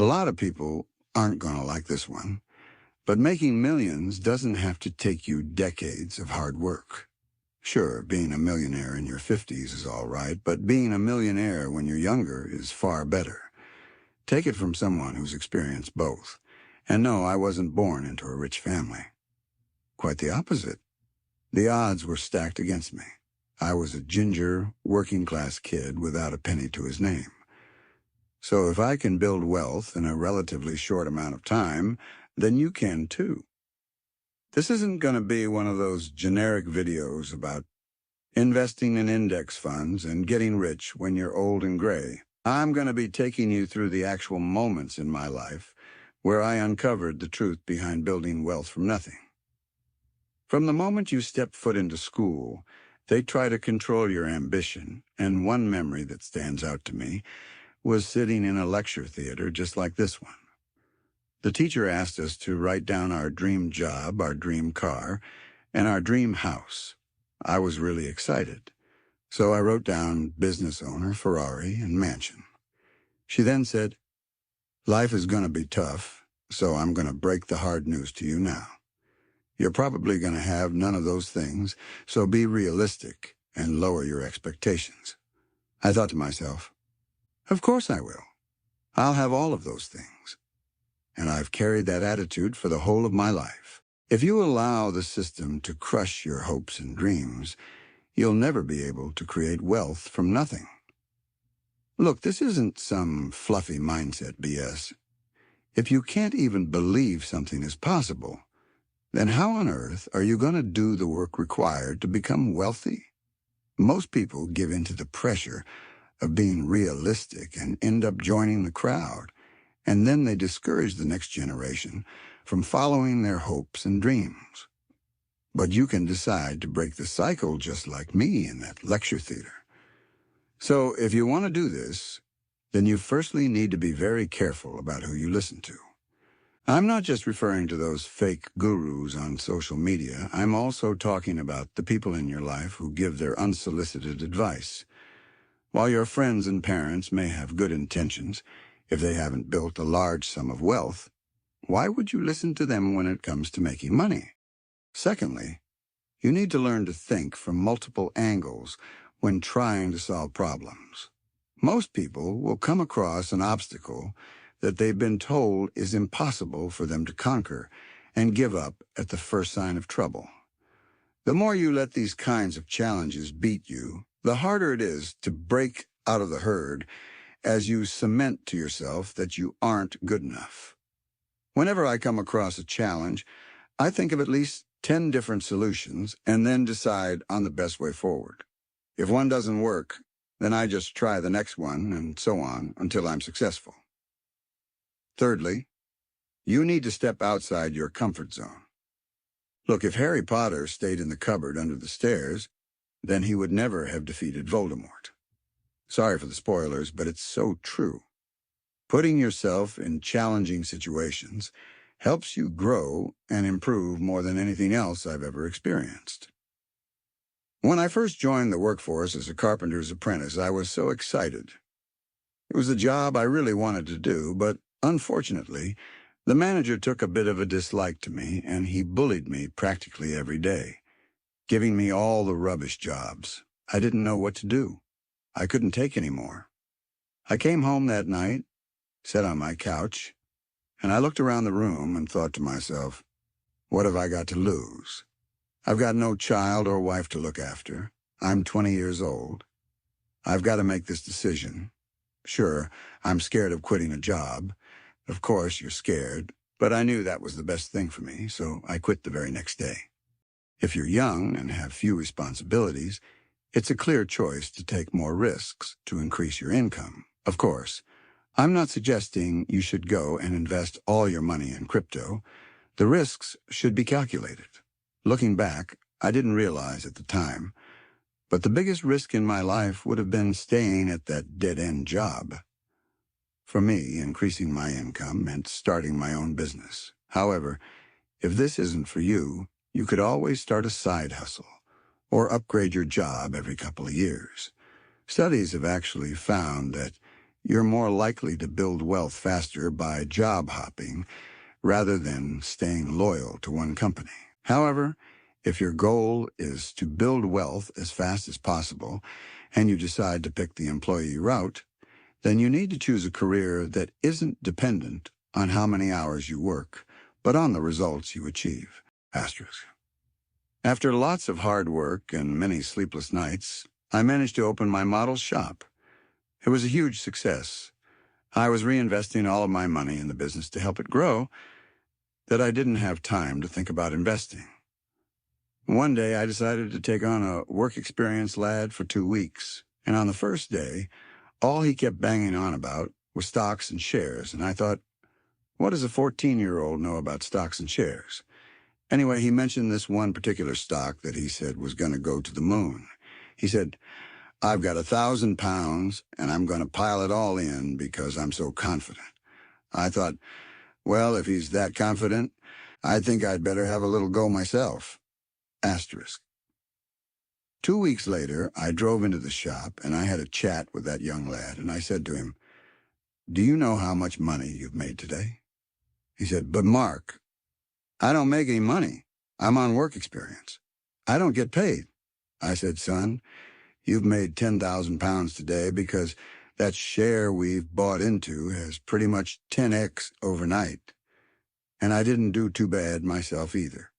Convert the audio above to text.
A lot of people aren't going to like this one, but making millions doesn't have to take you decades of hard work. Sure, being a millionaire in your 50s is all right, but being a millionaire when you're younger is far better. Take it from someone who's experienced both. And no, I wasn't born into a rich family. Quite the opposite. The odds were stacked against me. I was a ginger, working-class kid without a penny to his name. So if I can build wealth in a relatively short amount of time, then you can too. This isn't going to be one of those generic videos about investing in index funds and getting rich when you're old and gray. I'm going to be taking you through the actual moments in my life where I uncovered the truth behind building wealth from nothing. From the moment you step foot into school, they try to control your ambition, and one memory that stands out to me was sitting in a lecture theater just like this one. The teacher asked us to write down our dream job, our dream car, and our dream house. I was really excited, so I wrote down business owner, Ferrari, and mansion. She then said, "Life is going to be tough, so I'm going to break the hard news to you now. You're probably going to have none of those things, so be realistic and lower your expectations." I thought to myself, of course I will. I'll have all of those things. And I've carried that attitude for the whole of my life. If you allow the system to crush your hopes and dreams, you'll never be able to create wealth from nothing. Look, this isn't some fluffy mindset BS. If you can't even believe something is possible, then how on earth are you going to do the work required to become wealthy? Most people give in to the pressure of being realistic and end up joining the crowd, and then they discourage the next generation from following their hopes and dreams. But you can decide to break the cycle just like me in that lecture theater. So if you want to do this, then you firstly need to be very careful about who you listen to. I'm not just referring to those fake gurus on social media. I'm also talking about the people in your life who give their unsolicited advice. While your friends and parents may have good intentions, if they haven't built a large sum of wealth, why would you listen to them when it comes to making money? Secondly, you need to learn to think from multiple angles when trying to solve problems. Most people will come across an obstacle that they've been told is impossible for them to conquer and give up at the first sign of trouble. The more you let these kinds of challenges beat you, the harder it is to break out of the herd as you cement to yourself that you aren't good enough. Whenever I come across a challenge, I think of at least 10 different solutions and then decide on the best way forward. If one doesn't work, then I just try the next one and so on until I'm successful. Thirdly, you need to step outside your comfort zone. Look, if Harry Potter stayed in the cupboard under the stairs, then he would never have defeated Voldemort. Sorry for the spoilers, but it's so true. Putting yourself in challenging situations helps you grow and improve more than anything else I've ever experienced. When I first joined the workforce as a carpenter's apprentice, I was so excited. It was a job I really wanted to do, but unfortunately, the manager took a bit of a dislike to me, and he bullied me practically every day, giving me all the rubbish jobs. I didn't know what to do. I couldn't take any more. I came home that night, sat on my couch, and I looked around the room and thought to myself, what have I got to lose? I've got no child or wife to look after. I'm 20 years old. I've got to make this decision. Sure, I'm scared of quitting a job. Of course, you're scared, but I knew that was the best thing for me, so I quit the very next day. If you're young and have few responsibilities, it's a clear choice to take more risks to increase your income. Of course, I'm not suggesting you should go and invest all your money in crypto. The risks should be calculated. Looking back, I didn't realize at the time, but the biggest risk in my life would have been staying at that dead-end job. For me, increasing my income meant starting my own business. However, if this isn't for you, you could always start a side hustle or upgrade your job every couple of years. Studies have actually found that You're more likely to build wealth faster by job hopping rather than staying loyal to one company. However, if your goal is to build wealth as fast as possible and you decide to pick the employee route, then you need to choose a career that isn't dependent on how many hours you work, but on the results you achieve. Asterisk. After lots of hard work and many sleepless nights, I managed to open my model shop. It was a huge success. I was reinvesting all of my money in the business to help it grow that I didn't have time to think about investing. One day, I decided to take on a work experience lad for 2 weeks, and on the first day, all he kept banging on about was stocks and shares, and I thought, what does a 14-year-old know about stocks and shares? Anyway, he mentioned this one particular stock that he said was going to go to the moon. He said, I've got 1,000 pounds, and I'm going to pile it all in because I'm so confident. I thought, well, if he's that confident, I think I'd better have a little go myself. Asterisk. 2 weeks later, I drove into the shop, and I had a chat with that young lad, and I said to him, do you know how much money you've made today? He said, but Mark, I don't make any money. I'm on work experience. I don't get paid. I said, son, you've made 10,000 pounds today because that share we've bought into has pretty much 10x overnight. And I didn't do too bad myself either.